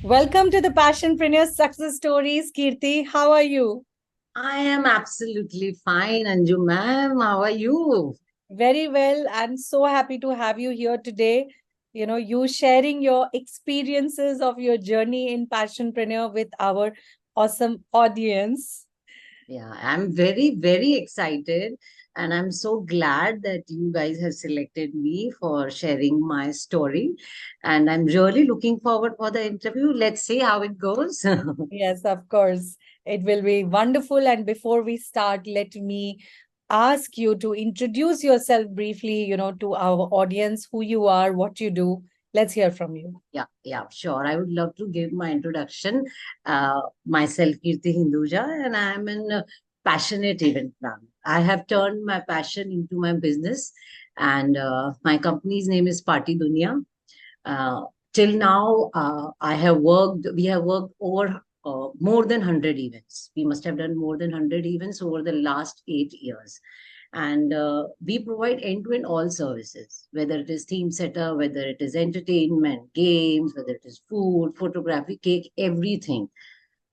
Welcome to the Passionpreneur Success Stories. Keerti, how are you? I am absolutely fine. Anju ma'am, how are you? Very well, and so happy to have you here today. You sharing your experiences of your journey in Passionpreneur with our awesome audience. Yeah, I'm very, very excited. And I'm so glad that you guys have selected me for sharing my story. And I'm really looking forward for the interview. Let's see how it goes. Yes, of course. It will be wonderful. And before we start, let me ask you to introduce yourself briefly, to our audience, who you are, what you do. Let's hear from you. Yeah, sure. I would love to give my introduction. Myself, Keerti Hinduja, and I'm an passionate event planner. I have turned my passion into my business, and my company's name is Party Dunia. Uh, till now, we have worked over more than 100 events. We must have done more than 100 events over the last 8 years. And we provide end-to-end all services, whether it is theme setter, whether it is entertainment, games, whether it is food, photography, cake, everything.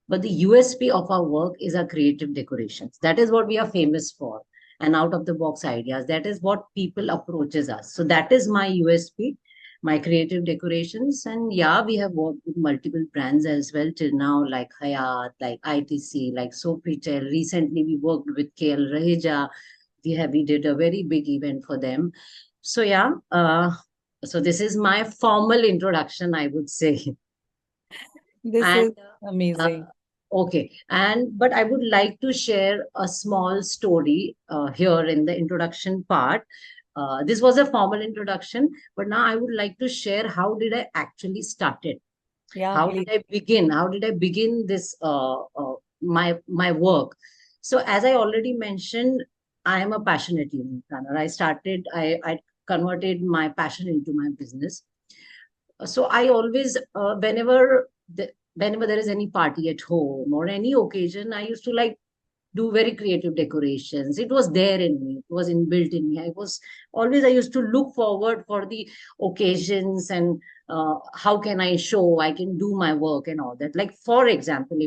But the USP of our work is our creative decorations. That is what we are famous for. And out of the box ideas. That is what people approaches us. So that is my USP, my creative decorations. And yeah, we have worked with multiple brands as well till now, like Hayat, like ITC, like Sofitel. Recently, we worked with KL Raheja. We did a very big event for them. So yeah, so this is my formal introduction, I would say. This And is uh, amazing. okay, and but I would like to share a small story here in the introduction part. This was a formal introduction, but now I would like to share how did I actually started. Yeah, How did please. I begin? How did I begin this my work? So as I already mentioned, I am a passionate event planner. I converted my passion into my business. So I always whenever there is any party at home or any occasion, I used to like do very creative decorations. It was there in me, it was inbuilt in me. I used to look forward for the occasions, and how can I show I can do my work and all that. Like for example,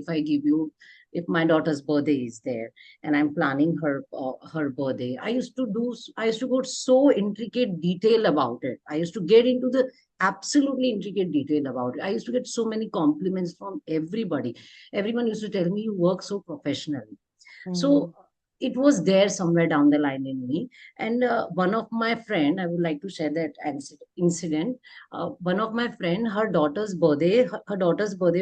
if my daughter's birthday is there and I'm planning her birthday, I used to go so intricate detail about it. I used to get into the absolutely intricate detail about it. I used to get so many compliments from everybody. Everyone used to tell me, you work so professionally. So Mm. it was there somewhere down the line in me. And one of my friend, I would like to share that incident. One of my friend, her daughter's birthday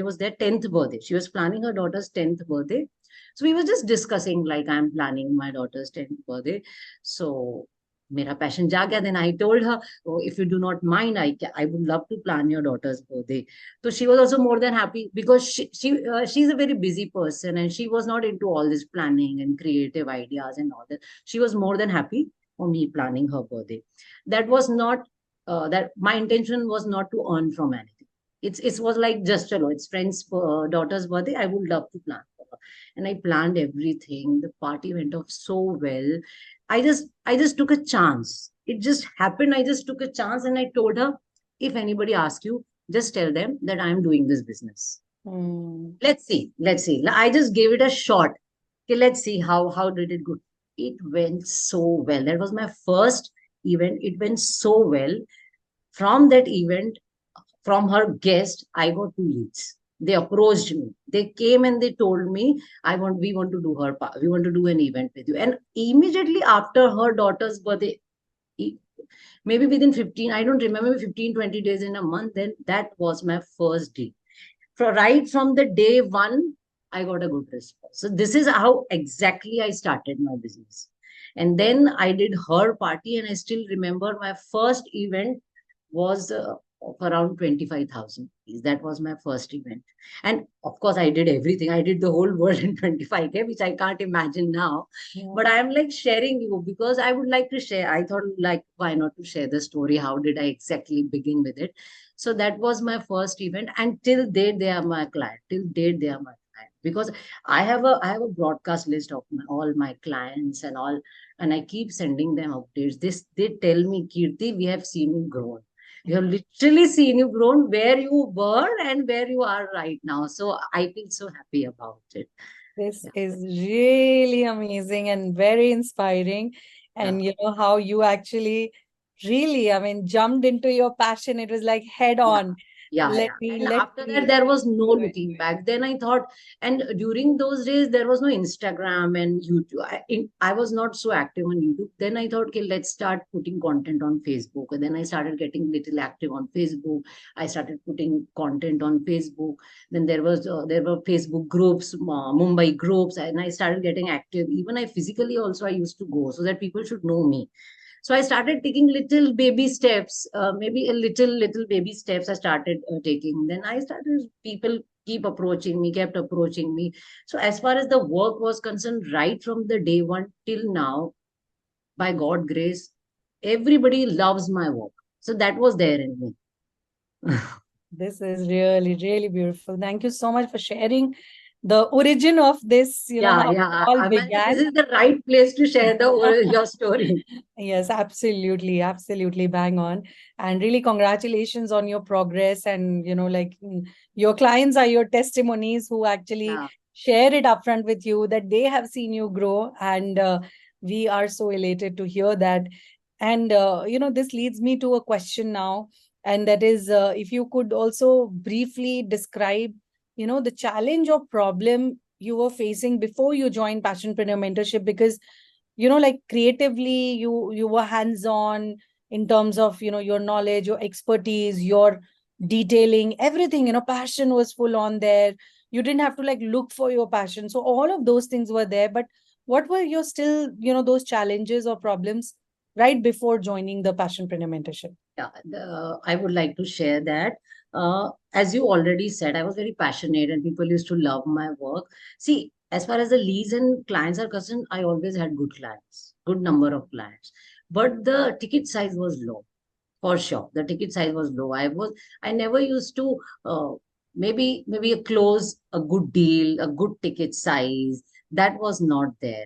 was their 10th birthday. She was planning her daughter's 10th birthday. So we were just discussing like I'm planning my daughter's 10th birthday. So mera passion जाग गया. Then I told her, oh, if you do not mind, I would love to plan your daughter's birthday. So she was also more than happy because she's a very busy person and she was not into all this planning and creative ideas and all that. She was more than happy for me planning her birthday. That was not that my intention was not to earn from anything. It was like just it's friend's daughter's birthday. I would love to plan for her, and I planned everything. The party went off so well. I just took a chance. It just happened. I just took a chance and I told her, if anybody asks you, just tell them that I'm doing this business. Mm. Let's see. I just gave it a shot. Okay, let's see how did it go. It went so well. That was my first event. It went so well. From that event, from her guest, I got two leads. They approached me. They came and they told me, we want to do we want to do an event with you. And immediately after her daughter's birthday, e- maybe within 15, I don't remember, 15, 20 days in a month, then that was my first deal. Right from the day one, I got a good response. So this is how exactly I started my business. And then I did her party, and I still remember my first event was of around 25,000 rupees. That was my first event. And of course, I did everything. I did the whole world in 25K, which I can't imagine now. Yeah. But I'm like sharing you because I would like to share. I thought, like, why not to share the story? How did I exactly begin with it? So that was my first event, and till date they are my client. Till date they are my client because I have a broadcast list of all my clients and all, and I keep sending them updates. This they tell me, Kirti, we have seen you grow. You have literally seen you grown where you were and where you are right now. So I feel so happy about it. This Yeah, is really amazing and very inspiring. yeah. And you know how you actually really, I mean, jumped into your passion. It was like head Yeah, on. yeah, Let yeah. me, And let after that, me there was no go into looking it. back. Then I thought, and during those days, there was no Instagram and YouTube. I was not so active on YouTube. Then I thought, okay, let's start putting content on Facebook. And then I started getting little active on Facebook. I started putting content on Facebook. Then there were Facebook groups, Mumbai groups, and I started getting active. Even I physically also I used to go so that people should know me. So I started taking little baby steps, maybe a little baby steps I started taking. Then I started, people keep approaching me, kept approaching me. So as far as the work was concerned, right from the day one till now, by God grace, everybody loves my work. So that was there in me. This is really, really beautiful. Thank you so much for sharing the origin of this, you know, Yeah, how it yeah. all I mean, this began. is the right place to share your story. Yes, absolutely, absolutely bang on. And really, congratulations on your progress. And, you know, like your clients are your testimonies who actually Yeah. share it upfront with you that they have seen you grow. And we are so elated to hear that. And, you know, this leads me to a question now. And that is, if you could also briefly describe, you know, the challenge or problem you were facing before you joined Passionpreneur Mentorship, because you know like creatively you were hands on in terms of you know your knowledge, your expertise, your detailing, everything, you know, passion was full on there. You didn't have to like look for your passion, so all of those things were there. But what were your still, you know, those challenges or problems right before joining the Passionpreneur Mentorship? Yeah, I would like to share that. As you already said, I was very passionate and people used to love my work. See, as far as the leads and clients are concerned, I always had good clients, good number of clients. But the ticket size was low, for sure. The ticket size was low. I never used to, maybe a close a good deal, a good ticket size. That was not there.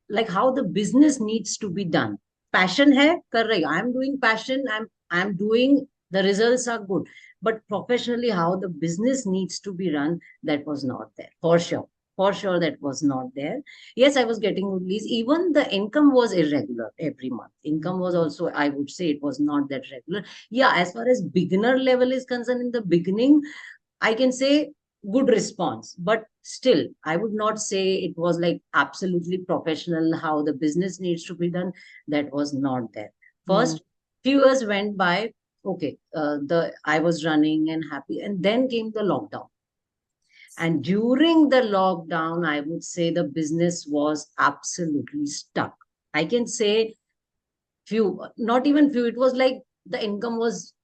Like how the business needs to be done. Passion hai, kar rahi. I'm doing passion. I'm doing, the results are good. But professionally, how the business needs to be run, that was not there. For sure. For sure, that was not there. Yes, I was getting good leads. Even the income was irregular every month. Income was also, I would say, it was not that regular. Yeah, as far as beginner level is concerned, in the beginning, I can say good response, but still, I would not say it was like absolutely professional how the business needs to be done. That was not there. Mm. First, few years went by. Okay, the I was running and happy, and then came the lockdown. And during the lockdown, I would say the business was absolutely stuck. I can say few, not even few, it was like the income was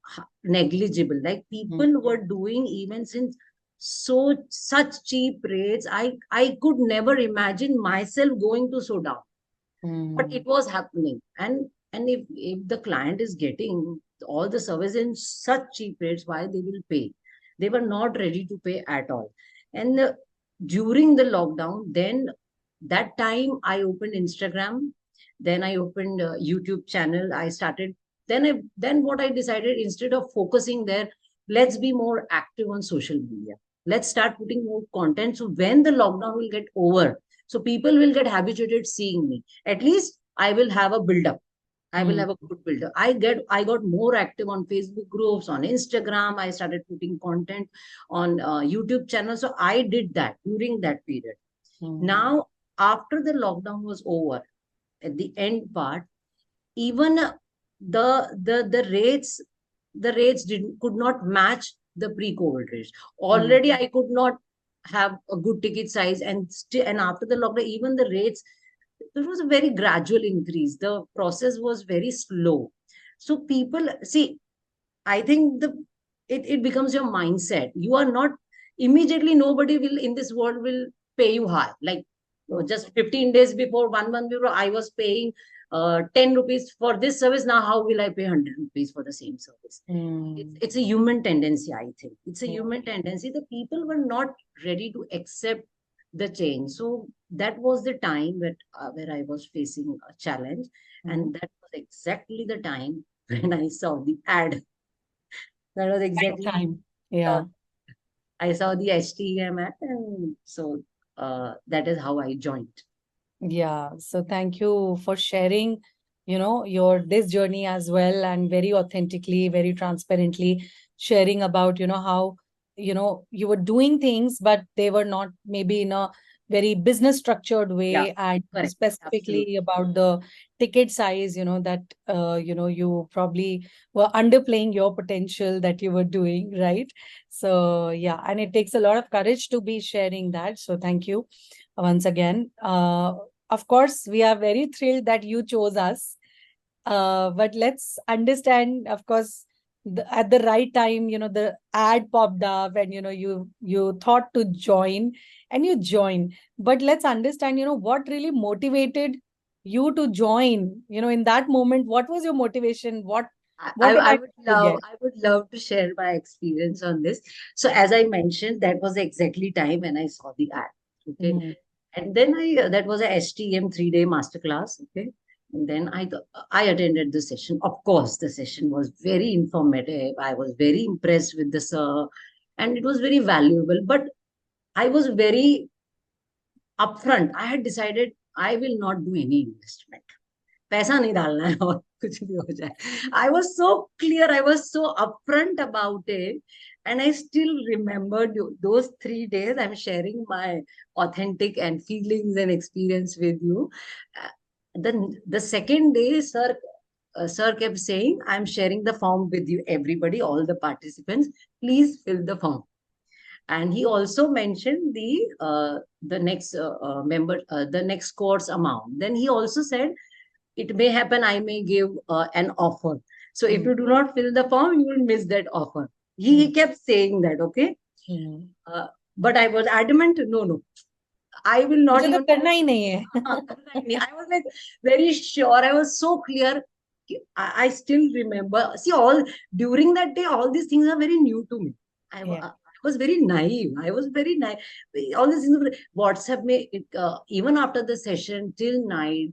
negligible. Like Mm. people were doing events in so such cheap rates. I could never imagine myself going to so down, but Mm. it was happening. And if the client is getting all the service in such cheap rates, why they will pay? They were not ready to pay at all. And during the lockdown, then that time I opened Instagram, then I opened YouTube channel. I started, then what I decided, instead of focusing there, let's be more active on social media. Let's start putting more content, so when the lockdown will get over, so people will get habituated seeing me. At least I will have a build up. I will Mm. have a good build up. I got more active on Facebook groups, on Instagram. I started putting content on YouTube channel. So I did that during that period. Mm. Now, after the lockdown was over, at the end part, even the rates didn't could not match the pre-COVID rates. Mm. Already, I could not have a good ticket size, and and after the lockdown, even the rates, it was a very gradual increase. The process was very slow. So people see, I think it becomes your mindset. You are not immediately, nobody will in this world will pay you high. Like just 15 days before, 1 month before, I was paying 10 rupees for this service. Now, how will I pay 100 rupees for the same service? Mm. It's a human tendency, I think. It's a Yeah. human tendency. The people were not ready to accept the change. So that was the time where I was facing a challenge. Mm. And that was exactly the time when I saw the ad. That was Right exactly time. uh, Yeah. I saw the HTM ad, and so that is how I joined. Yeah. So thank you for sharing, your this journey as well, and very authentically, very transparently sharing about, how, you were doing things, but they were not maybe in a very business structured Yeah, way, and correct. specifically Absolutely. about the ticket size, that you probably were underplaying your potential that you were doing, right? So yeah, and it takes a lot of courage to be sharing that. So thank you once again. Of course, we are very thrilled that you chose us. But let's understand, of course, at the right time, the ad popped up, and you thought to join, and you joined. But let's understand, what really motivated you to join. In that moment, what was your motivation? What did I I would to love get? to share my experience on this. So as I mentioned, that was exactly time when I saw the ad. Okay. Mhm. And then that was a STM 3-day masterclass. Okay. And then I attended the session. Of course, the session was very informative. I was very impressed with the sir, and it was very valuable. But I was very upfront. I had decided I will not do any investment. पैसा नहीं डालना है और कुछ भी हो जाए. I was so clear, I was so upfront about it, and I still remember those 3 days. I'm sharing my authentic and feelings and experience with you. Uh, the second day, sir kept saying, I'm sharing the form with you, everybody, all the participants, please fill the form. And he also mentioned the next the next course amount. Then he also said, it may happen I may give an offer. So if Mm, you do not fill the form, you will miss that offer. He mm, kept saying that, okay. mm. Uh, but I was adamant, no, no, I will not मुझे तो even. करना ही नहीं है. I was like very sure. I was so clear. I still remember. See, all during that day, all these things are very new to me. Yeah. I was very naive. I was very naive. All these things. WhatsApp me even after the session till night.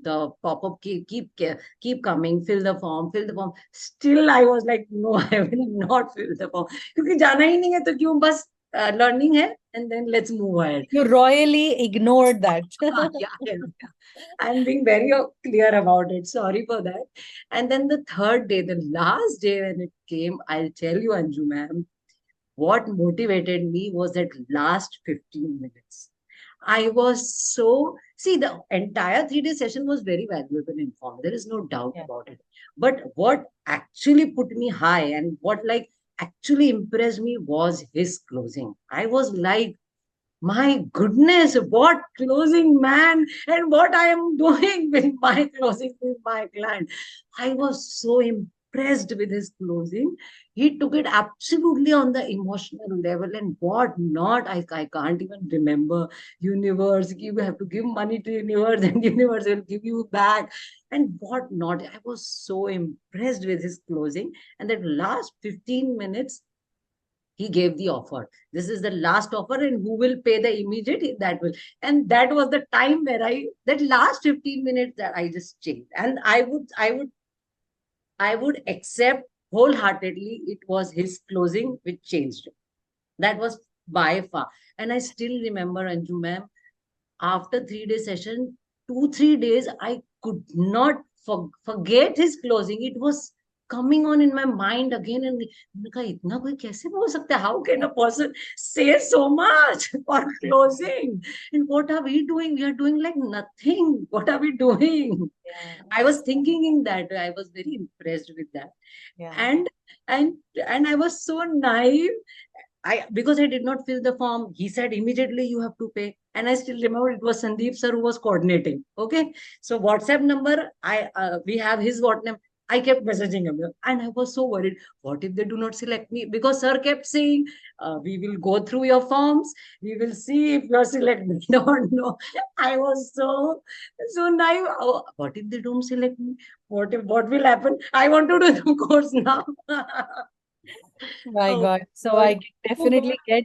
The pop-up keep coming. Fill the form. Fill the form. Still, I was like, no, I will not fill the form. क्योंकि जाना ही नहीं है तो क्यों बस learning है, and then let's move ahead. You royally ignored that. Yeah, yeah, yeah. I'm being very clear about it. Sorry for that. And then the third day, the last day when it came, I'll tell you, Anju ma'am, what motivated me was that last 15 minutes. I was so, see, the entire 3-day session was very valuable and informative. There is no doubt Yeah. about it. But what actually put me high and what like actually impressed me was his closing. I was like, my goodness, what closing, man, and what I am doing with my closing with my client. I was so impressed with his closing. He took it absolutely on the emotional level, and what not, I can't even remember. Universe, you have to give money to universe, and universe will give you back. And what not. I was so impressed with his closing. And that last 15 minutes, he gave the offer. This is the last offer, and who will pay the immediate, that will. And that was the time where that last 15 minutes that I just changed. And I would accept wholeheartedly, it was his closing which changed it. That was by far. And I still remember, Anju ma'am, after 3-day session, 2 3 days, I could not forget his closing. It was coming on in my mind again, and मैंने कहा, इतना कोई कैसे बोल सकता है? How can a person say so much for closing? And what are we doing? We are doing like nothing. What are we doing? Yeah. I was thinking in that way. I was very impressed with that. Yeah. And and and I was so naive. Because I did not fill the form, he said immediately you have to pay. And I still remember it was Sandeep sir who was coordinating. Okay. So WhatsApp number, we have his WhatsApp number. I kept messaging him, and I was so worried. What if they do not select me? Because sir kept saying, we will go through your forms. We will see if you're selected. No, no. I was so naive. Oh, what if they don't select me? What will happen? I want to do the course now. My Oh God. So God. I Oh God. definitely get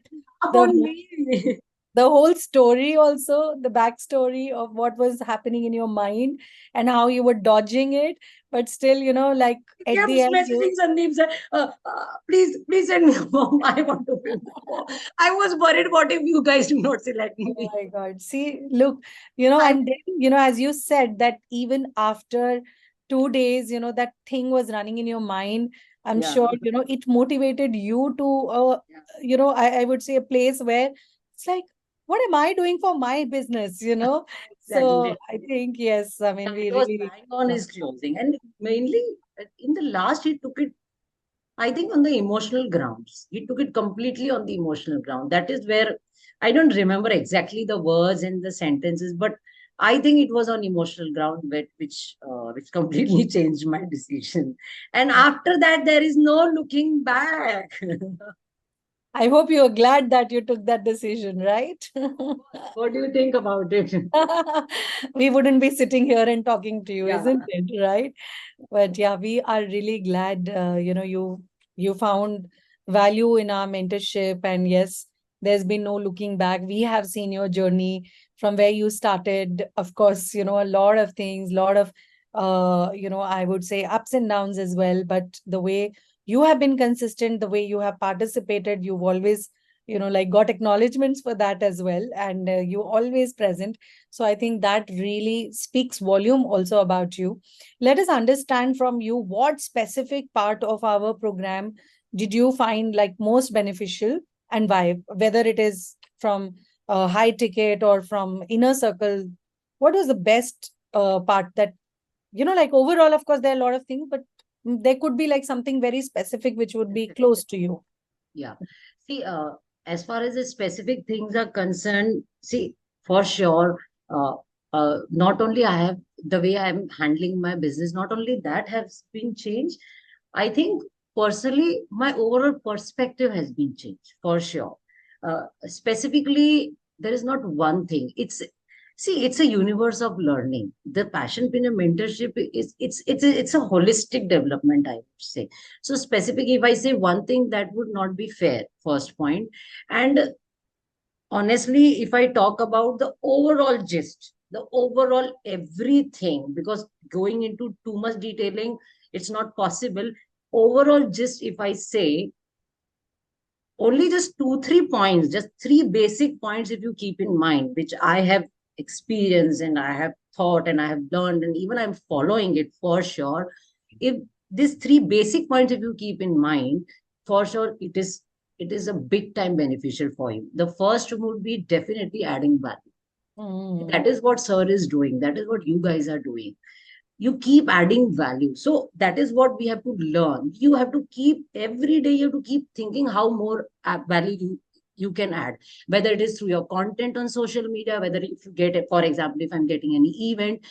the On me. the whole story also, the backstory of what was happening in your mind and how you were dodging it, but still, like He at kept the end messaging Sandeep, said, please send me home. I want to fill my form. I was worried, what if you guys do not select Oh me? my God. See, look, I, and then, as you said, that even after 2 days, that thing was running in your mind. I'm yeah, sure, it motivated you to, yeah, I would say a place where it's like, what am I doing for my business, So exactly. I think, yes, I mean, we It was really, bang on his closing. And mainly in the last, he took it, I think, on the emotional grounds. He took it completely on the emotional ground. That is where I don't remember exactly the words and the sentences, but I think it was on emotional ground, which completely changed my decision. And after that, there is no looking back. I hope you're glad that you took that decision, right? What do you think about it? We wouldn't be sitting here and talking to you, Yeah, isn't it? Right? But yeah, we are really glad, you found value in our mentorship, and yes, there's been no looking back. We have seen your journey from where you started. Of course, a lot of things, lot of, I would say ups and downs as well. But the way you have been consistent, the way you have participated, you've always, like got acknowledgements for that as well, and you always present. So I think that really speaks volume also about you. Let us understand from you, what specific part of our program did you find like most beneficial, and why? Whether it is from a high ticket or from inner circle, what was the best part that, like overall, of course, there are a lot of things, but there could be like something very specific which would be close to you. yeah. See, as far as the specific things are concerned, see, for sure, uh, not only I have the way I'm handling my business, not only that has been changed. I think personally, my overall perspective has been changed for sure. Specifically, there is not one thing. It's a universe of learning. The Passionpreneur mentorship is it's a holistic development, I would say. So specific, if I say one thing, that would not be fair. First point, and honestly, if I talk about the overall gist, the overall everything, because going into too much detailing, it's not possible. Overall gist, if I say only just two, 3 points, just three basic points, if you keep in mind, which I have experienced and I have thought and I have learned, and even I'm following it for sure. If these three basic points, if you keep in mind, for sure, it is a big time beneficial for you. The first would be definitely adding value. Mm. That is what sir is doing. That is what you guys are doing. You keep adding value. So that is what we have to learn. You have to keep every day, you have to keep thinking how more value you can add, whether it is through your content on social media, whether if you get it, for example, if I'm getting any event,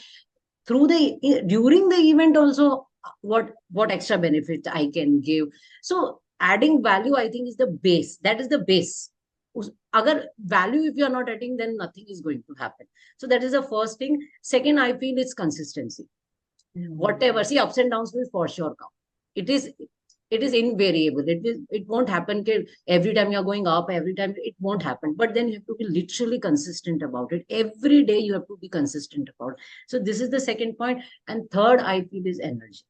through the during the event also, what extra benefits I can give. So adding value, I think, is the base. That is the base. Agar value, if you are not adding, then nothing is going to happen. So that is the first thing. Second, I feel it's consistency. Mm. Whatever, see, ups and downs will for sure come. It is invariable. It won't happen every time you're going up, every time it won't happen. But then you have to be literally consistent about it. Every day you have to be consistent about it. So this is the second point. And third, I feel, is energy.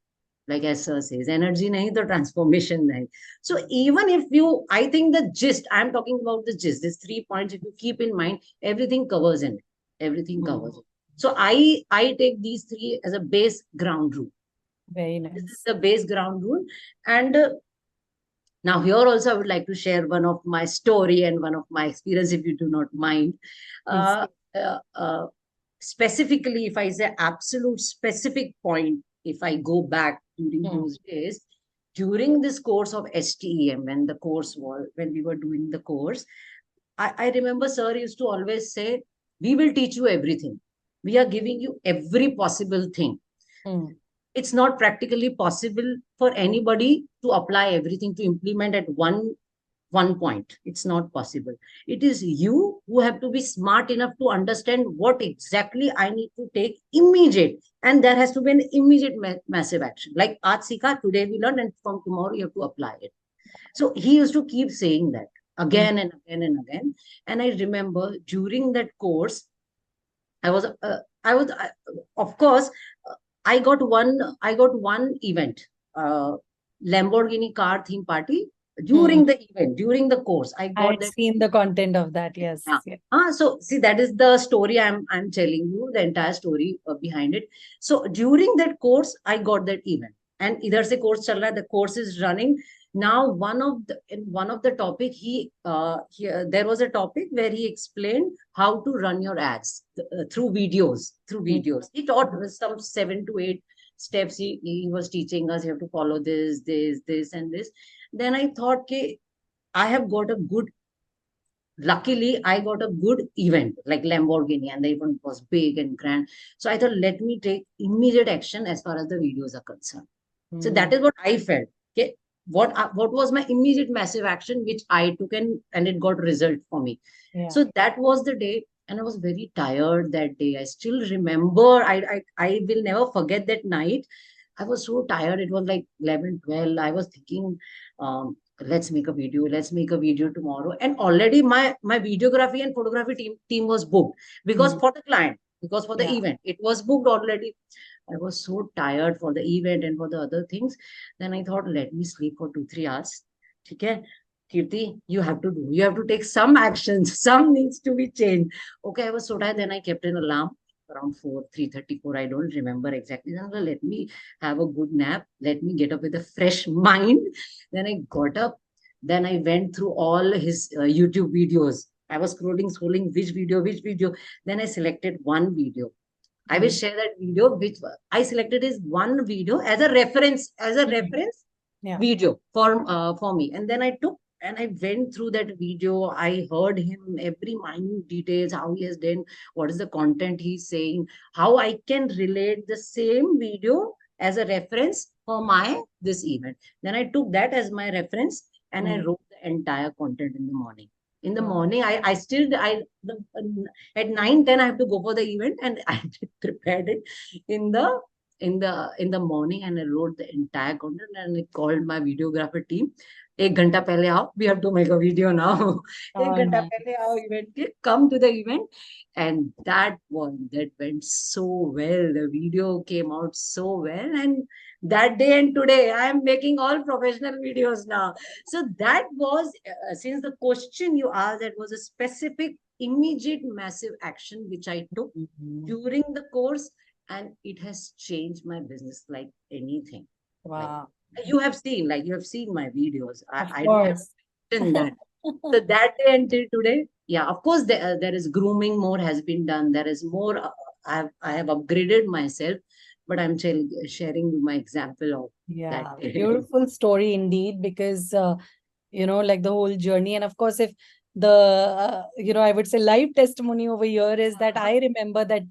Like as sir says, energy nahi to transformation nahi. So even if you, I think the gist, I'm talking about the gist, these 3 points, if you keep in mind, everything covers in it. Everything covers Mm. it. So I take these three as a base ground rule. Very This is nice. the base ground rule. And now here also I would like to share one of my story and one of my experience, if you do not mind. Please. Uh, uh, uh, Specifically, if I say absolute specific point, if I go back during Mm. those days, during this course of STEM, when we were doing the course, I remember sir used to always say, we will teach you everything. We are giving you every possible thing. Mm. It's not practically possible for anybody to apply everything, to implement at one point. It's not possible. It is you who have to be smart enough to understand what exactly I need to take immediate, and there has to be an immediate massive action, like aaj sikha, today we learned, and from tomorrow you have to apply it. So he used to keep saying that. again and again and again. And I remember during that course, I was, of course, uh, I got one event, uh, Lamborghini car theme party Mm. during the event, during the course. I I got had that. seen the content of that. Yes. Yeah. Yeah. So see, that is the story I'm telling you, the entire story behind it. So during that course, I got that event, and either se course chal raha hai, the course is running. Now, in one of the topic, there was a topic where he explained how to run your ads through videos. Through Mm. videos, he taught us some 7 to 8 steps. He was teaching us. You have to follow this, and this. Then I thought, okay, I have got a good luckily I got a good event like Lamborghini, and the event was big and grand. So I thought, let me take immediate action as far as the videos are concerned. So that Mm. is what I felt. Okay, what was my immediate massive action which I took, and it got result for me. Yeah. So that was the day, and I was very tired that day. I still remember. I will never forget that night. I was so tired. It was like 11, 12. I was thinking, let's make a video. Let's make a video tomorrow. And already my videography and photography team was booked because Mm. for the client, because for the Yeah. event, it was booked already. I was so tired for the event and for the other things. Then I thought, let me sleep for 2, 3 hours. Okay, Kirti, you have to take some actions. Some needs to be changed. Okay, I was so tired. Then I kept an alarm around 3:34. I don't remember exactly. Then I thought, let me have a good nap. Let me get up with a fresh mind. Then I got up. Then I went through all his YouTube videos. I was scrolling which video. Then I selected one video. I will Mm. share that video, which I selected is one video as a Mm. reference Yeah. video for me. And then I took and I went through that video. I heard him every minute details, how he has done, what is the content he's saying, how I can relate the same video as a reference for my this event. Then I took that as my reference, and I Mm. wrote the entire content in the morning. In the Wow. morning, I still I the, at 9:10 I have to go for the event, and I prepared it in the morning, and I wrote the entire content, and I called my videographer team. एक घंटा पहले आओ, we have to make a video now. एक Oh, घंटा nice. पहले आओ event के, come to the event. And that went so well. The video came out so well, and that day and today I am making all professional videos now. So that was, since the question you asked, that was a specific immediate massive action which I took Mhm. during the course, and it has changed my business like anything. Like Wow. you have seen my videos. Of I don't have course. to mention that. So that day until today, yeah, of course there is grooming more has been done. There is more. I have upgraded myself, but I'm sharing you my example of that Yeah, day. beautiful story indeed, because like the whole journey. And of course, if the I would say live testimony over here is that I remember that,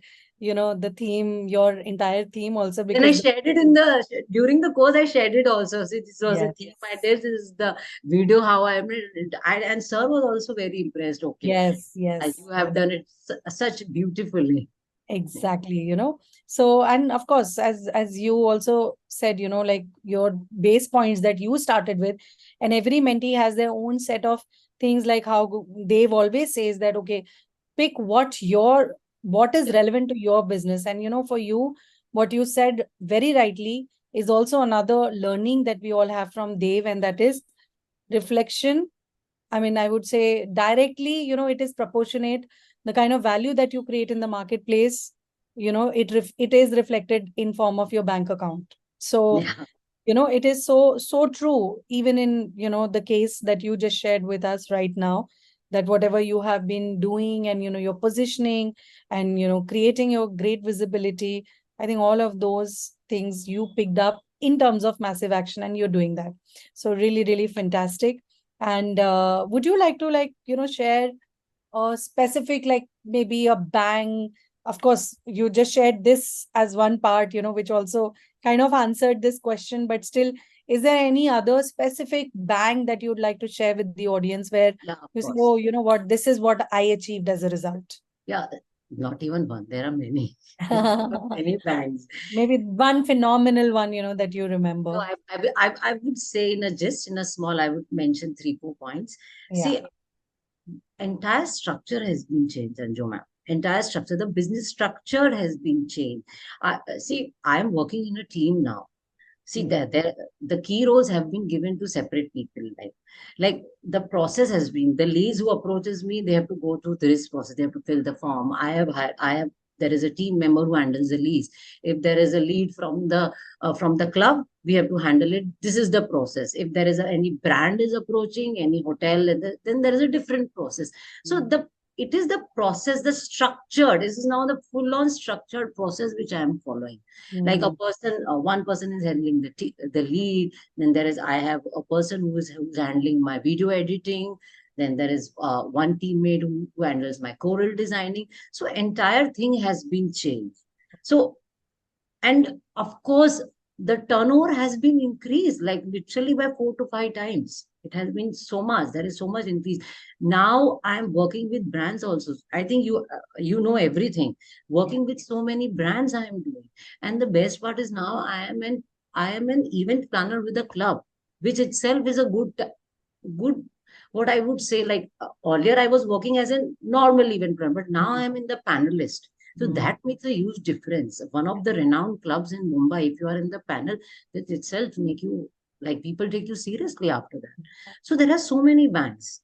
the theme, your entire theme also, Then I because shared it in the during the course. I shared it also. See, this was a yes, theme I did. This is the video how I made it. And sir was also very impressed. Okay, yes, yes. you have done it such beautifully. Exactly, So, and of course, as you also said, like your base points that you started with, and every mentee has their own set of things, like how Dave always says that, okay, pick what is relevant to your business. And for you, what you said very rightly is also another learning that we all have from Dave, and that is reflection. I mean, I would say directly, it is proportionate. The kind of value that you create in the marketplace, it is reflected in form of your bank account. So, Yeah, it is so true, even in, the case that you just shared with us right now, that whatever you have been doing, and, your positioning, and, creating your great visibility, I think all of those things you picked up in terms of massive action, and you're doing that. So really, really fantastic. And would you like to, like, share a specific, like maybe a bang? Of course, you just shared this as one part, which also kind of answered this question, but still, is there any other specific bang that you'd like to share with the audience, where yeah, of you say, course. oh, you know what, this is what I achieved as a result? Yeah, Not even one. There are many. There are many banks. Maybe one phenomenal one, that you No, remember. I would say in a small, I would mention 3, 4 points. Yeah. See, entire structure has been changed, Anju ma'am. Entire structure, the business structure has been changed. See, I'm working in a team now. See, Mm. the key roles have been given to separate people. Like the process has been, the leads who approaches me, they have to go through this process. They have to fill the form. I have, there is a team member who handles the leads. If there is a lead from the club, we have to handle it. This is the process. If there is any brand is approaching, any hotel, then there is a different process. So it is the process, the structure. This is now the full-on structured process which I am following. Like a Mm. person, one person is handling the lead, then there is, I have a person who's handling my video editing, then there is one teammate who handles my choral designing. So entire thing has been changed. So, and of course, the turnover has been increased like literally by 4 to 5 times. It has been so much. There is so much increase. Now I'm working with brands also. I think you know everything. Yeah. Working with so many brands I am doing. And the best part is now I am an event planner with a club, which itself is a good, what I would say, like earlier I was working as a normal event planner, but now I am in the panelist. So Mm. that makes a huge difference. One of the renowned clubs in Mumbai, if you are in the panel, that itself make you, like, people take you seriously after that. So there are so many banks.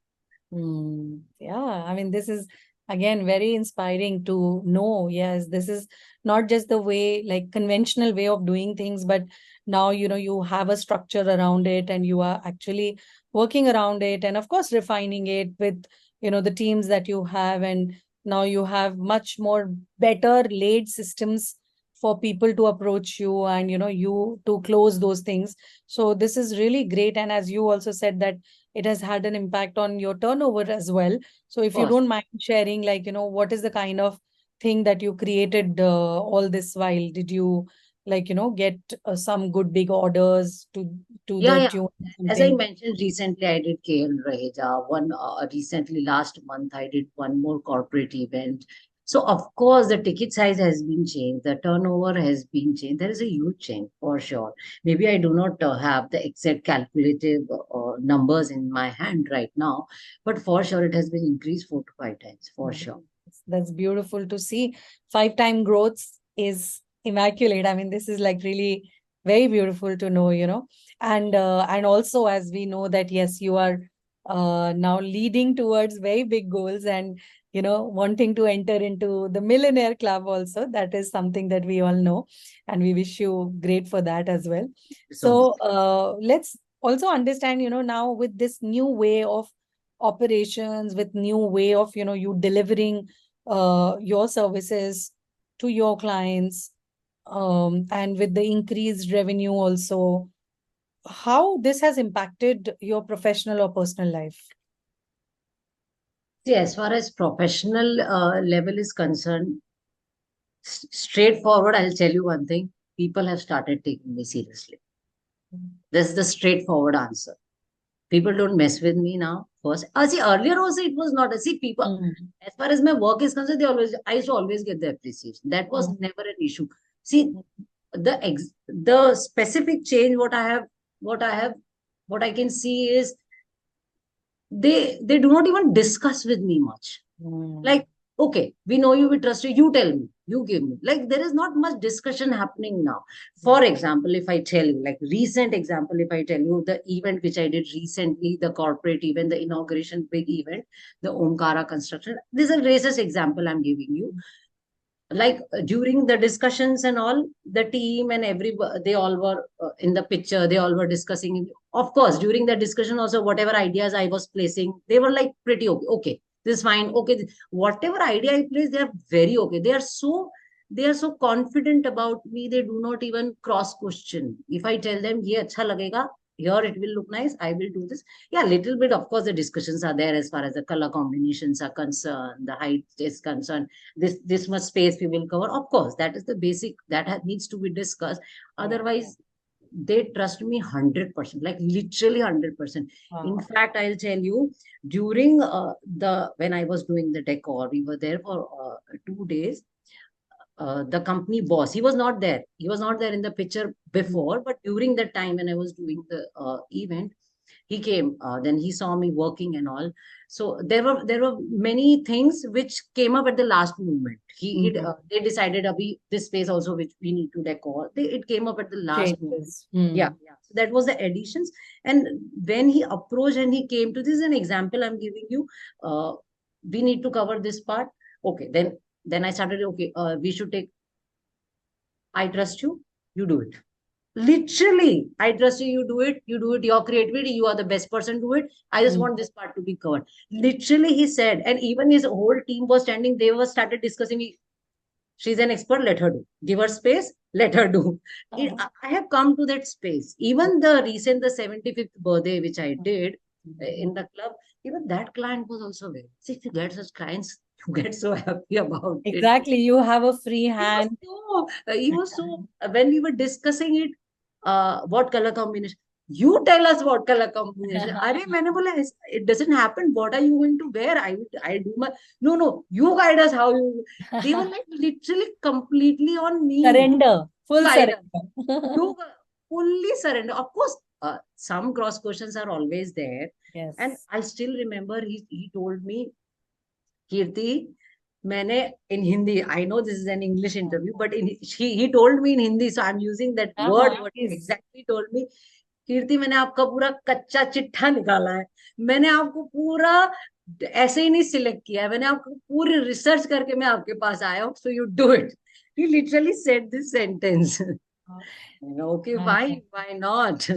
Yeah, I mean, this is again very inspiring to know. Yes, this is not just the way, like conventional way of doing things, but now, you have a structure around it and you are actually working around it and, of course, refining it with, the teams that you have. And now you have much more better laid systems for people to approach you and, you to close those things. So this is really great. And as you also said that it has had an impact on your turnover as well. So Of if you course. don't mind sharing, like, what is the kind of thing that you created all this while? Did you like, get some good big orders to Yeah, the yeah. tune of As I something? mentioned, recently I did KL Raheja. One recently last month I did one more corporate event. So of course the ticket size has been changed, the turnover has been changed. There is a huge change for sure. Maybe I do not have the exact calculative numbers in my hand right now, but for sure it has been increased 4 to 5 times for Mm. sure. That's beautiful to see. 5-time growth is immaculate. I mean, this is like really very beautiful to know, and also as we know that yes, you are now leading towards very big goals and wanting to enter into the millionaire club also. That is something that we all know, and we wish you great for that as well. So much. So let's also understand, now with this new way of operations, with new way of you delivering your services to your clients, and with the increased revenue also, how this has impacted your professional or personal life? See, as far as professional level is concerned, straightforward, I'll tell you one thing. People have started taking me seriously. This is the straightforward answer. People don't mess with me now. First, see, earlier also it was not. See, people, Mm. as far as my work is concerned, I used to always get the appreciation. That was Mm. never an issue. See, the specific change what I have, what I can see is they do not even discuss with me much. Mm. Like, okay, we know you, we trust you, you tell me, you give me. Like, there is not much discussion happening now. For example, if I tell you, like, recent example, if I tell you the event which I did recently, the corporate event, the inauguration big event, the Omkara construction, this is a racist example I'm giving you. Like, during the discussions and all, the team and they all were in the picture, they all were discussing. Of course, during the discussion also, whatever ideas I was placing, they were like pretty okay, okay, this is fine, okay, whatever idea I place, they are very okay. They are so confident about me, they do not even cross question. If I tell them ye acha lagega, here it will look nice, I will do this. Yeah, little bit, of course, the discussions are there as far as the color combinations are concerned, the height is concerned, this much space we will cover. Of course, that is the basic that needs to be discussed. Yeah. Otherwise, they trust me 100%, like literally 100%. In Wow. fact, I'll tell you, during the when I was doing the decor, we were there for 2 days, the company boss, he was not there. He was not there in the picture before, but during that time when I was doing the event, he came. Then he saw me working and all. So there were many things which came up at the last moment. Mhm. They decided, this space also which we need to decor. It came up at the last moment. Changes. Yeah, yeah. So that was the additions. And when he approached and he came to, this is an example I'm giving you. Uh, we need to cover this part. Okay, then I started. Okay, we should take. I trust you. You do it. Literally, I trust you. You do it. You do it. Your creativity. You are the best person to do it. I just Mm. want this part to be covered. Literally, he said, and even his whole team was standing. They were started discussing. She's an expert. Let her do. Give her space. Let her do. I have come to that space. Even the recent, the 75th birthday, which I did in the club, even that client was also there. See, if you get such clients, you get so happy about it. Exactly. You have a free He was hand. so, he was so, when we were discussing it, what color combination? You tell us what color combination. Arey, मैंने बोला, it doesn't happen. What are you going to wear? I do my, no, you guide us how you, they were like literally completely on me. Surrender. Full Guide us. surrender. You fully surrender. Of course, some cross questions are always there. And Yes. I still remember he told me, Kirti, मैंने in Hindi, I know this is an English interview, but he told me in Hindi, so I'm using that word, Uh-huh. what he Yes. exactly told me. कीर्ति, मैंने आपका पूरा कच्चा चिट्ठा निकाला है. मैंने आपको पूरा ऐसे ही नहीं सिलेक्ट किया है. मैंने आपको पूरी रिसर्च करके मैं आपके पास आया हूँ. So you do it. He literally said this sentence. Okay, why not?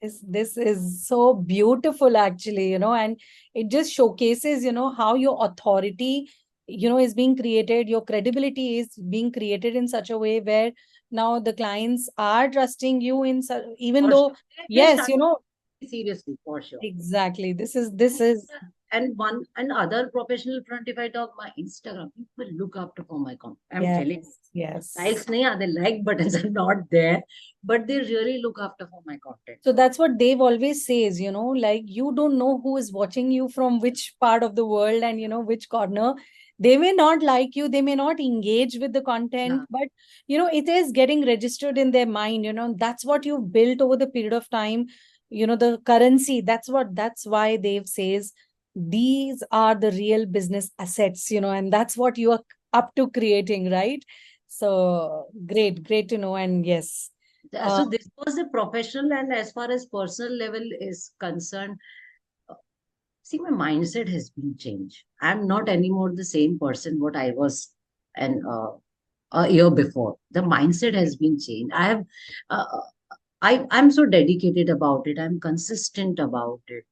This is so beautiful actually, and it just showcases, how your authority, is being created, your credibility is being created in such a way where now the clients are trusting you even For sure. though, They yes, start seriously, for sure. exactly. This is And one and other professional front, if I talk my Instagram, people look after for my content. I'm yes, telling you. yes. Likes nahi are, the like buttons are not there, but they really look after for my content. So that's what Dave always says, like you don't know who is watching you from which part of the world and which corner. They may not like you, they may not engage with the content, Yeah. but it is getting registered in their mind. That's what you've built over the period of time. The currency, that's why Dave says these are the real business assets, and that's what you are up to creating, right? So great to know. And yes. So this was the professional, and as far as personal level is concerned, uh, see, my mindset has been changed. I'm not anymore the same person what I was and a year before. The mindset has been changed. Uh, I'm so dedicated about it. I'm consistent about it.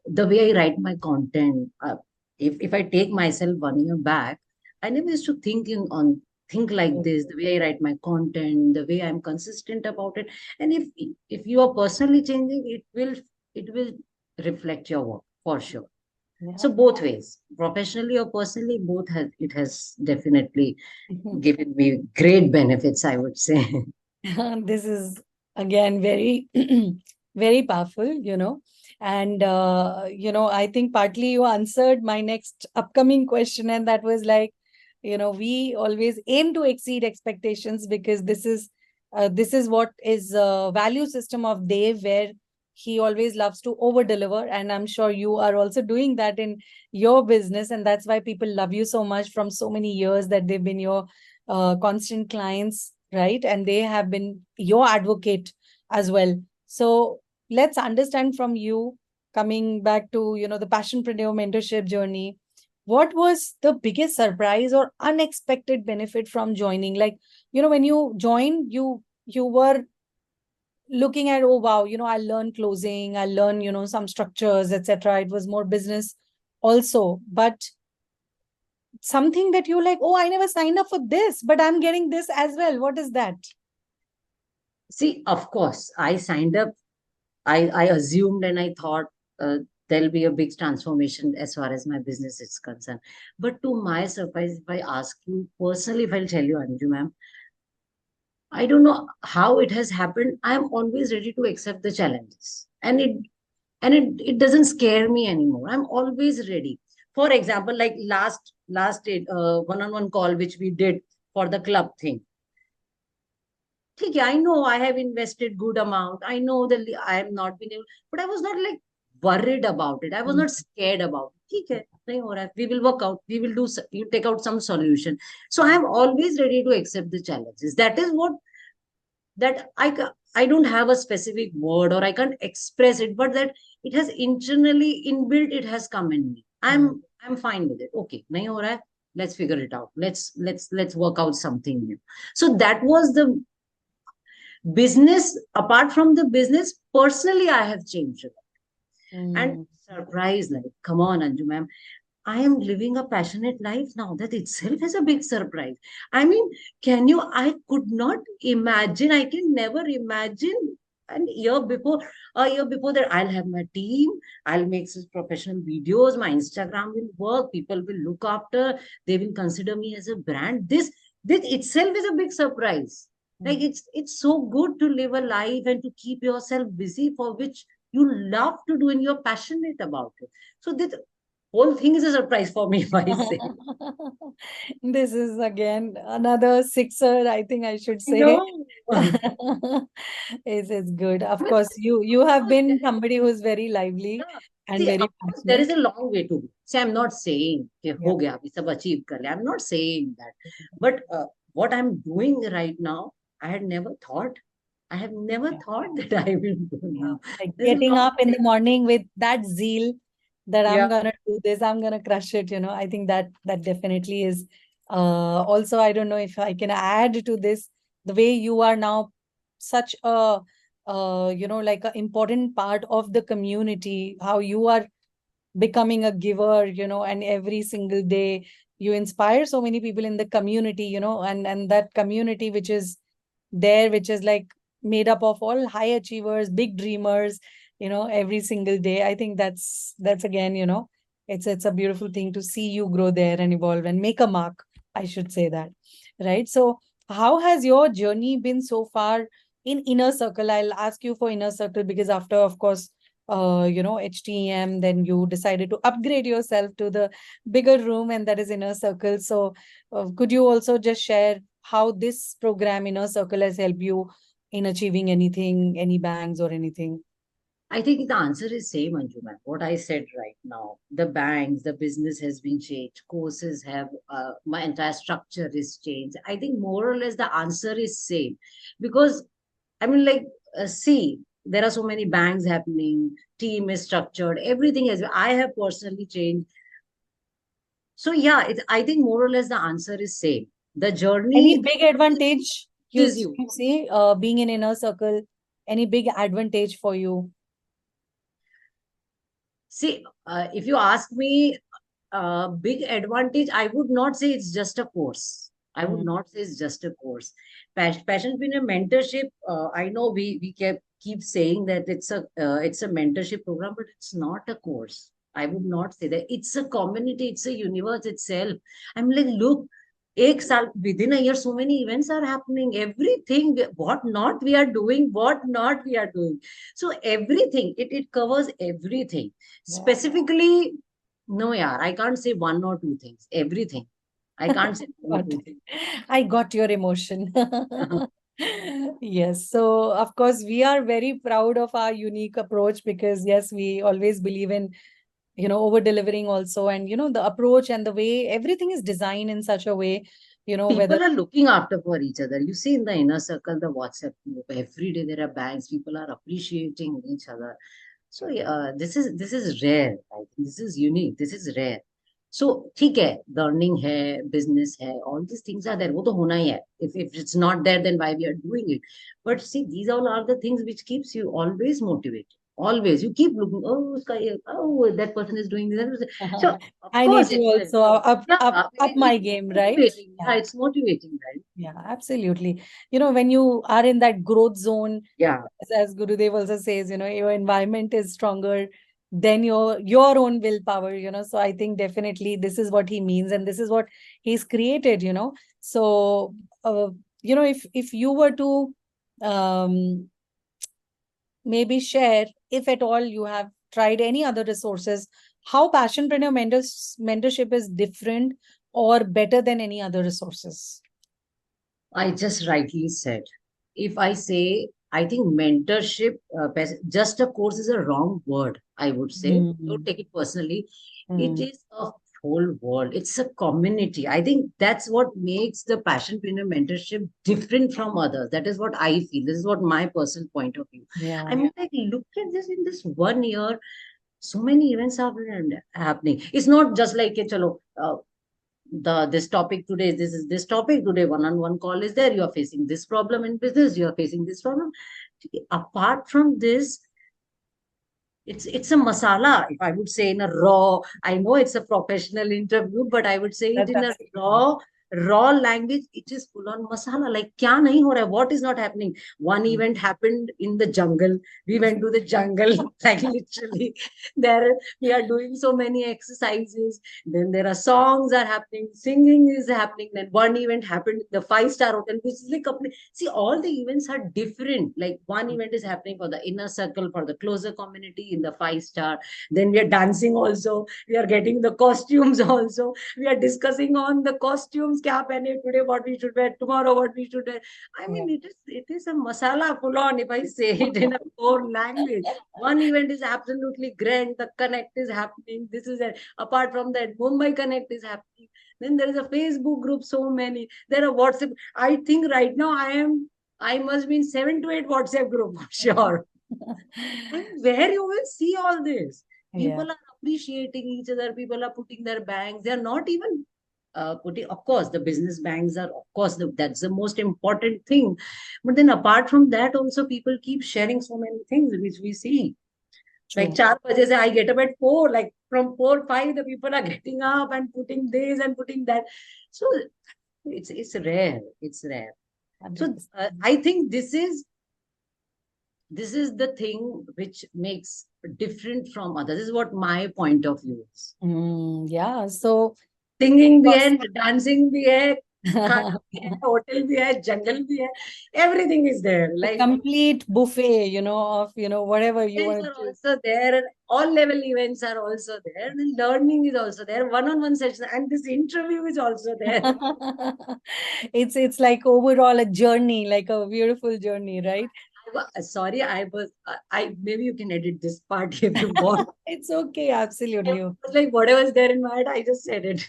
The way I write my content, if I take myself 1 year back, I never used to think like this. The way I write my content, the way I'm consistent about it, and if you are personally changing, it will reflect your work for sure. Yeah. So both ways, professionally or personally, both has definitely given me great benefits, I would say. This is again very very powerful, and I think partly you answered my next upcoming question, and that was like, we always aim to exceed expectations because this is what is value system of Dave, where he always loves to over deliver, and I'm sure you are also doing that in your business, and that's why people love you so much from so many years that they've been your constant clients, right? And they have been your advocate as well. So let's understand from you, coming back to, the Passionpreneur mentorship journey. What was the biggest surprise or unexpected benefit from joining? Like, when you joined, you were looking at, oh wow, I learned closing, I learned, some structures, etc. It was more business also, but something that you like, oh, I never signed up for this, but I'm getting this as well. What is that? See, of course, I signed up. I assumed and I thought there'll be a big transformation as far as my business is concerned. But to my surprise, if I ask you personally, if I'll tell you, Anju ma'am, I don't know how it has happened. I'm always ready to accept the challenges, and it doesn't scare me anymore. I'm always ready. For example, like last one-on-one call which we did for the club thing. Okay, I know I have invested good amount. I know that I am not been able, but I was not like worried about it. I was Mm. not scared about it. ठीक है, नहीं हो रहा है. We will work out. We will do. You take out some solution. So I am always ready to accept the challenges. That is what that I don't have a specific word or I can't express it, but that it has internally inbuilt. It has come in me. Mm. I'm fine with it. Okay, नहीं हो रहा है. Let's figure it out. Let's work out something new. So that was the business. Apart from the business, personally I have changed a lot. And Mm. surprise, like, come on, Anju ma'am, I am living a passionate life now. That itself is a big surprise. I mean, I could not imagine, I can never imagine a year before that I'll have my team, I'll make such professional videos, my Instagram will work, people will look after, they will consider me as a brand. This itself is a big surprise. Like, Mm. it's so good to live a life and to keep yourself busy for which you love to do and you're passionate about it. So this whole thing is a surprise for me, if I say. This is again another sixer, I think I should You say. know, I Is good. Of mean, course, you of have course, been somebody who's very lively yeah. and See, very of course, there is passionate. a long way to go. See, I'm not saying कि Yeah. हो गया अभी सब achieve कर लिया. I'm not saying that. But what I'm doing right now, I had never thought. I have never Yeah. thought that I will do Yeah. now. Like There's a getting long up in way. the morning with that zeal that I'm Yeah. gonna do this, I'm gonna crush it, I think that definitely is also, I don't know if I can add to this, the way you are now such a like an important part of the community, how you are becoming a giver, and every single day you inspire so many people in the community, and that community which is there, which is like made up of all high achievers, big dreamers, every single day. I think that's again, it's a beautiful thing to see you grow there and evolve and make a mark, I should say that. Right. So how has your journey been so far in inner circle? I'll ask you for inner circle because after, of course, HTM, then you decided to upgrade yourself to the bigger room, and that is inner circle. So could you also just share how this program Inner Circle has helped you in achieving anything, any bangs or anything? I think the answer is same, Anjuman. What I said right now, the banks, the business has been changed, courses have, my entire structure is changed. I think more or less the answer is same, because I mean, like, see, there are so many banks happening, team is structured, everything has. I have personally changed. So yeah, I think more or less the answer is same. The Any journey big advantage is you. you see being in Inner Circle? Any big advantage for you? See, if you ask me, big advantage, I would not say it's just a course. I would Mm. not say it's just a course. Passionpreneur mentorship. I know we keep saying that it's a mentorship program, but it's not a course. I would not say that. It's a community. It's a universe itself. I'm like, look, एक साल within a year, so many events are happening. Everything, what not we are doing. So everything, it covers everything. Yeah. Specifically, no, yeah, I can't say one or two things. Everything. I can't say one or Got two it. things. I got your emotion. Yes. So, of course, we are very proud of our unique approach because, yes, we always believe in, over delivering also. And, the approach and the way everything is designed in such a way, whether. People are looking after for each other. You see in the inner circle, the WhatsApp group, every day there are bangs. People are appreciating each other. So yeah, this is rare. I think this is unique. This is rare. So ठीक है, learning है, business है, all these things are there. वो तो होना ही है. If it's not there, then why we are doing it? But see, these all are the things which keeps you always motivated. Always, you keep looking. Oh, that person is doing this. So of I need course to it's a, also yeah. I up mean, my it's game, right? motivating. Yeah. Yeah, it's motivating, right? Yeah, absolutely. When you are in that growth zone, Yeah. as Gurudev also says, your environment is stronger than your own willpower, So I think definitely this is what he means, and this is what he's created. So if you were to maybe share, if at all you have tried any other resources how Passionpreneur mentorship is different or better than any other resources? I just rightly said. If I say, I think mentorship, just a course is a wrong word, I would say. Don't Mm, take it personally. It mm, is a whole world. It's a community. I think that's what makes the Passionpreneur mentorship different from others. That is what I feel. This is what my personal point of view. I yeah, mean, like, look at this in this 1 year. So many events are happening. It's not just like, chalo, the this topic today is this topic today, one-on-one call is there, you are facing this problem in business, you are facing this problem. Apart from this, it's a masala, if I would say, in a raw, I know it's a professional interview, but I would say it that's in a absolutely. raw language. It is full on masala, like kya nahi ho raha hai, what is not happening. One Mm. event happened in the jungle, we went to the jungle like literally there we are doing so many exercises, then there are songs are happening, singing is happening, then one event happened in the five-star hotel, which is like see, all the events are different. Like one event is happening for the inner circle, for the closer community in the five-star. Then we are dancing also. We are getting the costumes also. We are discussing on the costumes. Kya pehne today, what we should wear tomorrow, what we should wear. I Yeah. mean, it is a masala full on, if I say it in a core language. One event is absolutely grand. The connect is happening. This is it. Apart from that, Mumbai Connect is happening. Then there is a Facebook group, so many. There are WhatsApp. I think right now I must be in 7 to 8 WhatsApp group for sure. And where you will see all this. Yeah. People are appreciating each other. People are putting their banks. They are not even putting, of course, the business banks are, of course, that's the most important thing. But then apart from that, also people keep sharing so many things which we see. Like True. 4 baje se I get up at 4. Like from 4, 5, the people are getting up and putting this and putting that. So it's rare. It's rare. So 100%. I think this is the thing which makes different from others. This is what my point of view is. Yeah. So, Singing भी है, of dancing भी है, खाना course. भी है, hotel भी है, jungle भी है. Everything is there. The Like complete buffet, of, whatever you events want are to choose. also there. And all level events are also there. And learning is also there. One-on-one session and this interview is also there. It's like overall a journey, like a beautiful journey, right? Sorry, I maybe you can edit this part if you want. It's okay, I absolutely. was like, whatever is there in my head, I just said it.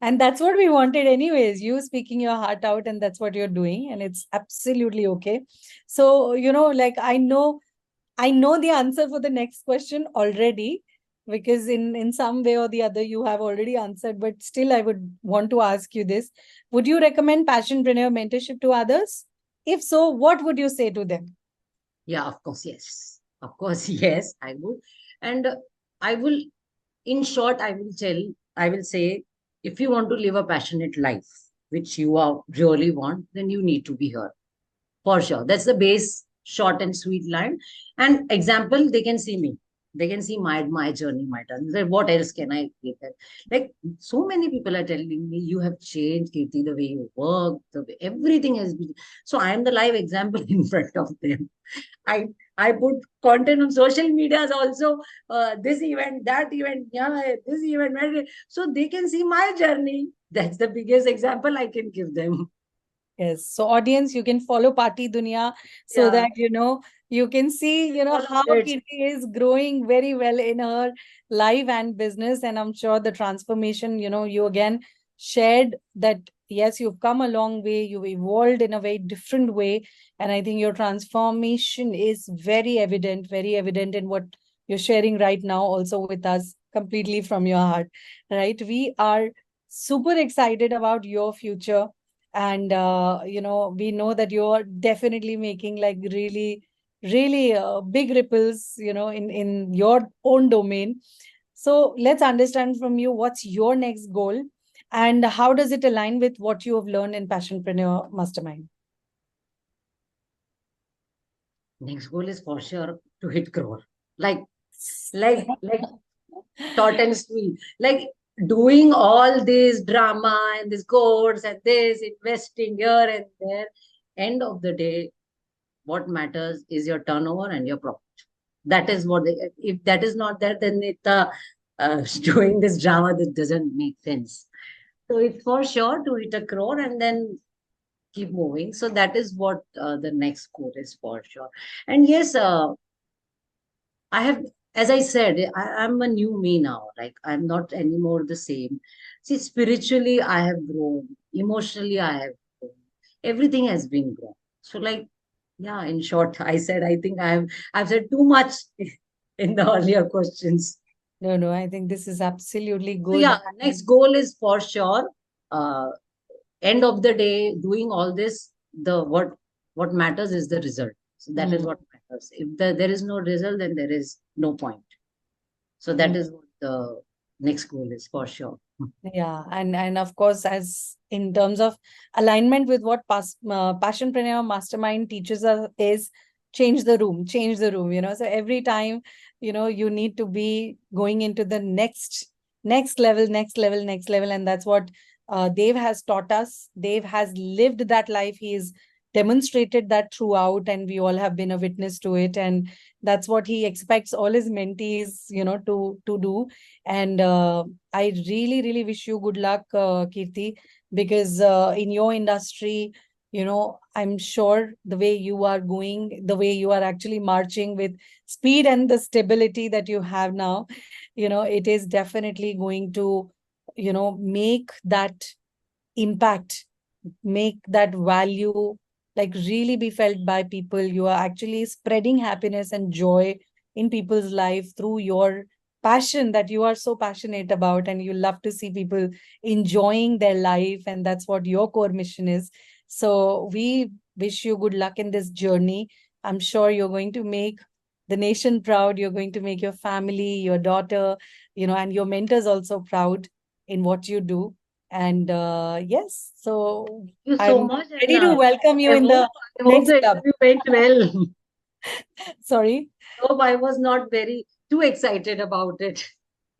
And that's what we wanted anyways, you speaking your heart out, and that's what you're doing, and it's absolutely okay. So, like I know the answer for the next question already, because in some way or the other you have already answered, but still I would want to ask you this. Would you recommend Passionpreneur mentorship to others? If so, what would you say to them? Yeah, of course, yes. Of course, yes, I would. And I will, in short, I will say, if you want to live a passionate life, which you are really want, then you need to be here. For sure. That's the base, short and sweet line. And example, they can see me. They can see my journey, my turn. Say, what else can I give them? Like so many people are telling me, you have changed, Keerti, the way you work, the way everything has been. So I am the live example in front of them. I I put content on social medias also. This event, that event, yeah, this event. So they can see my journey. That's the biggest example I can give them. Yes. So, audience, you can follow Party Dunya so Yeah, that you can see follow how it. Kirti is growing very well in her life and business. And I'm sure the transformation, you again shared that yes, you've come a long way, you've evolved in a very different way. And I think your transformation is very evident in what you're sharing right now, also with us completely from your heart. Right. We are super excited about your future, and we know that you're definitely making like really big ripples in your own domain. So let's understand from you, what's your next goal, and how does it align with what you have learned in Passionpreneur Mastermind? Next goal is for sure to hit crore. Like, like short and sweet. Like doing all this drama and this course and this investing here and there. End of the day, what matters is your turnover and your profit. That is what if that is not there, then doing this drama that doesn't make sense. So it's for sure to hit a crore and then keep moving. So that is what the next quote is for sure. And yes, I have, as I said, I'm a new me now. Like I'm not anymore the same. See, spiritually, I have grown. Emotionally, I have grown. Everything has been grown. So, like, yeah, in short, I think I've said too much in the earlier questions. No, no, I think this is absolutely So good. yeah, next goal is for sure. Uh, End of the day, doing all this, the what matters is the result. So that is Mm, what matters. If there is no result, then there is no point. So that mm. is what the next goal is for sure. Yeah, and of course, as in terms of alignment with what Passionpreneur Mastermind teaches us is change the room, you know. So every time, you know, you need to be going into the next level, next level, next level, and that's what Dave has taught us. Dave has lived that life. He's demonstrated that throughout, and we all have been a witness to it. And that's what he expects all his mentees, you know, to do. And I really, really wish you good luck, Keerti, because in your industry, you know, I'm sure the way you are going, the way you are actually marching with speed and the stability that you have now, you know, it is definitely going to, you know, make that impact, make that value like really be felt by people. You are actually spreading happiness and joy in people's life through your passion that you are so passionate about, and you love to see people enjoying their life, and that's what your core mission is. So we wish you good luck in this journey. I'm sure you're going to make the nation proud. You're going to make your family, your daughter, you know, and your mentors also proud in what you do. And yes, so Thank you so I'm much, and ready to welcome you I in hope the I hope next the club. interview went well. Sorry. Hope I was not very too excited about it.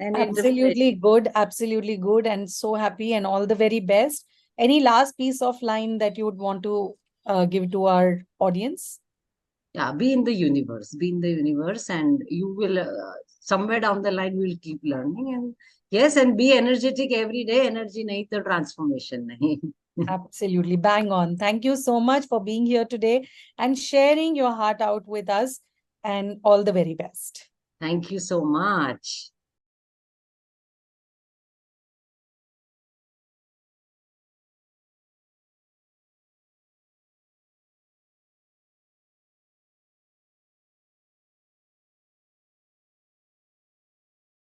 And interview went. Absolutely good, and so happy, and all the very best. Any last piece of line that you would want to give to our audience? Yeah, be in the universe, be in the universe, and you will somewhere down the line you will keep learning. And yes, and be energetic every day. Energy nahi to transformation nahi. Absolutely, bang on. Thank you so much for being here today and sharing your heart out with us, and all the very best. Thank you so much.